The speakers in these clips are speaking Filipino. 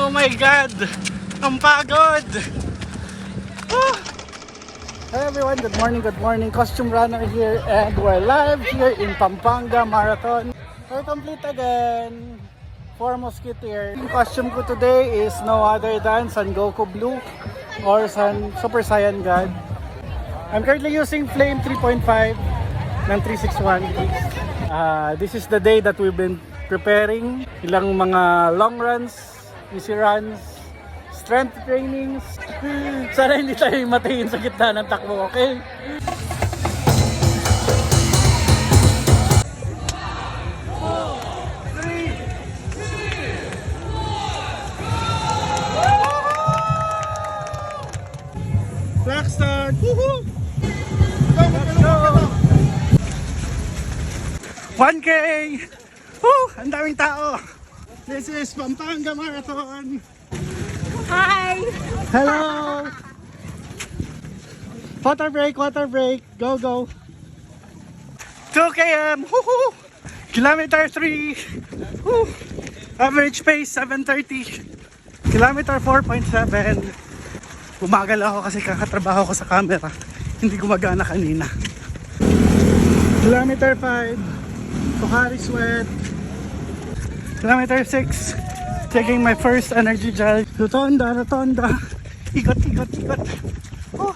Oh my God! Ang pagod! Woo! Hey everyone, good morning. Costume runner here and we're live here in Pampanga Marathon. We're complete again. 4 Musketeer. Yung costume ko today is no other than Son Goku Blue or Super Saiyan God. I'm currently using Flame 3.5 ng 361. This is the day that we've been preparing. Ilang mga long runs, easy runs, strength trainings. Sana hindi tayo matayin sa gitna ng takbo, okay? Black start! Woohoo! Let's go! 1K! Woo! Ang daming tao! This is Pampanga Marathon! Hi! Hello! Water break! Go, go! 2 km! Woohoo! Kilometer 3! Woo! Average pace 7:30. Kilometer 4.7. Bumagal ako kasi kakatrabaho ko sa camera. Hindi gumagana kanina. Kilometer 5. Sukari sweat. Kilometer 6. Taking my first energy gel. Rotonda. Ikot. Oh.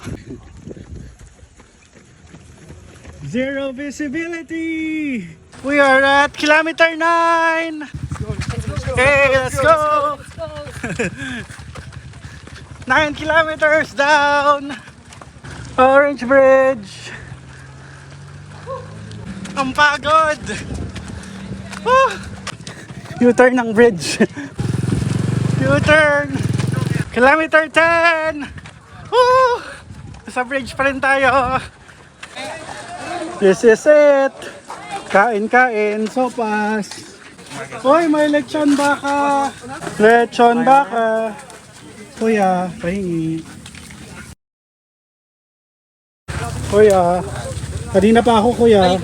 Zero visibility. We are at kilometer 9. Okay, let's go. 9 kilometers down. Orange Bridge. Ang pagod. U-turn ng bridge. U-turn. Kilometer 10. Sa bridge pa rin tayo. This is it. Kain. Sopas. Hoy, may lechon baka. Kuya, pahingi. Kuya, kanina pa ako kuya.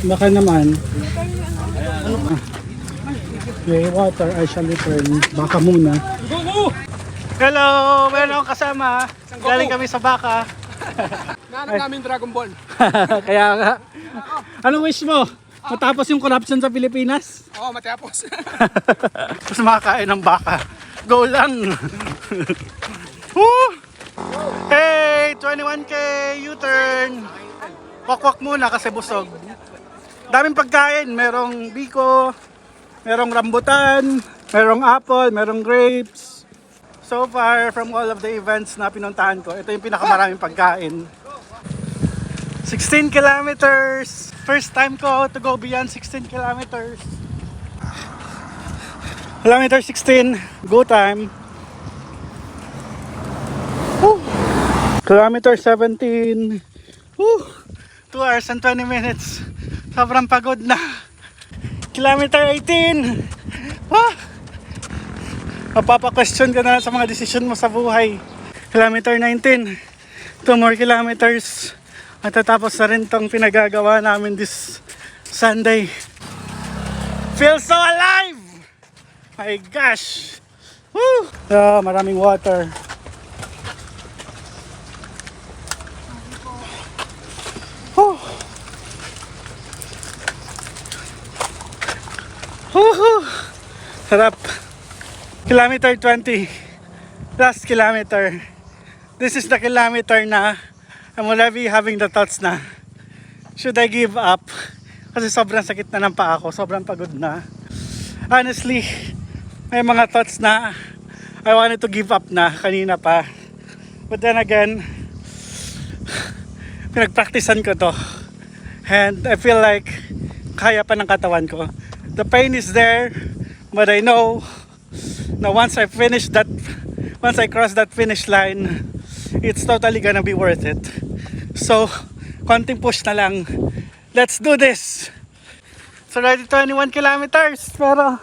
Baka naman. Okay, water, I shall return. Baka muna. Hello! Meron akong kasama. Galing kami sa baka. Nahanap namin Dragon Ball. Kaya nga. Anong wish mo? Matapos yung corruption sa Pilipinas? Oo, matapos. Tapos makakain ng baka. Go lang! Woo! Hey! 21K! U-turn! Wakwak muna kasi busog. Daming pagkain. Merong biko, merong rambutan, merong apple, merong grapes. So far, from all of the events na pinuntahan ko, ito yung pinakamaraming pagkain. 16 kilometers! First time ko to go beyond 16 kilometers. Kilometer 16, go time. Woo! Kilometer 17. Woo! 2 hours and 20 minutes. Sobrang pagod na. Kilometer 18. Mapapa-question ka na sa mga decision mo sa buhay. Kilometer 19. 2 more kilometers. Matatapos na rin tong pinagagawa namin this Sunday. Feel so alive! My gosh! Woo! Maraming water. Woo! Woohoo! Sarap. Kilometer 20. Last kilometer. This is the kilometer na I'm already having the thoughts na should I give up? Kasi sobrang sakit na ng paa ko. Sobrang pagod na. Honestly, may mga thoughts na I wanted to give up na kanina pa. But then again, pinagpraktisan ko to. And I feel like kaya pa ng katawan ko. The pain is there, but I know na once I cross that finish line, it's totally gonna be worth it. So, konting push na lang. Let's do this! It's already 21 kilometers, pero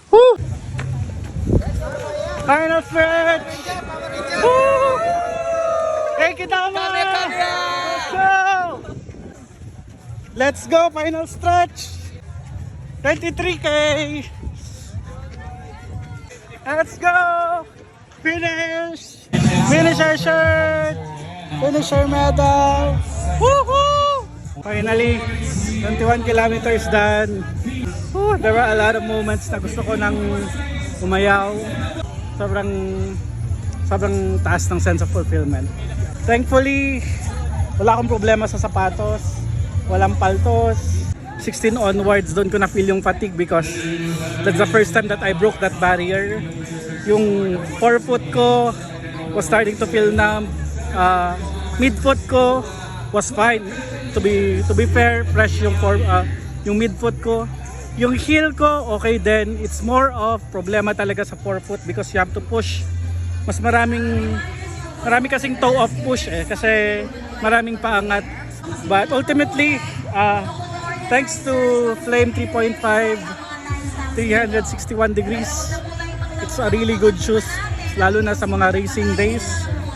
woo! Final stretch! Woo! Take it down! Let's go! Let's go! Final stretch! 23K! Let's go! Finish! Finish our shirt! Finish our medal! Woohoo! Finally, 21 kilometers done. Woo, there were a lot of moments na gusto ko nang umayaw. Sobrang taas ng sense of fulfillment. Thankfully, wala akong problema sa sapatos. Walang paltos. 16 onwards, doon ko na-feel yung fatigue because that's the first time that I broke that barrier. Yung forefoot ko was starting to feel numb. Midfoot ko was fine. To be fair, fresh yung midfoot ko. Yung heel ko, okay din. It's more of problema talaga sa forefoot because you have to push. Mas marami kasing toe off push kasi maraming paangat. But ultimately, thanks to Flame 3.5 361 degrees, it's a really good shoes, lalo na sa mga racing days.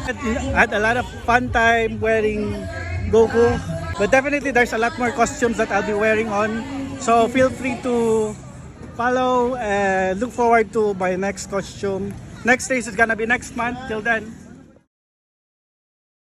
I had a lot of fun time wearing Goku, but definitely there's a lot more costumes that I'll be wearing on, so feel free to follow and look forward to my next costume. Next race is gonna be next month. Till then,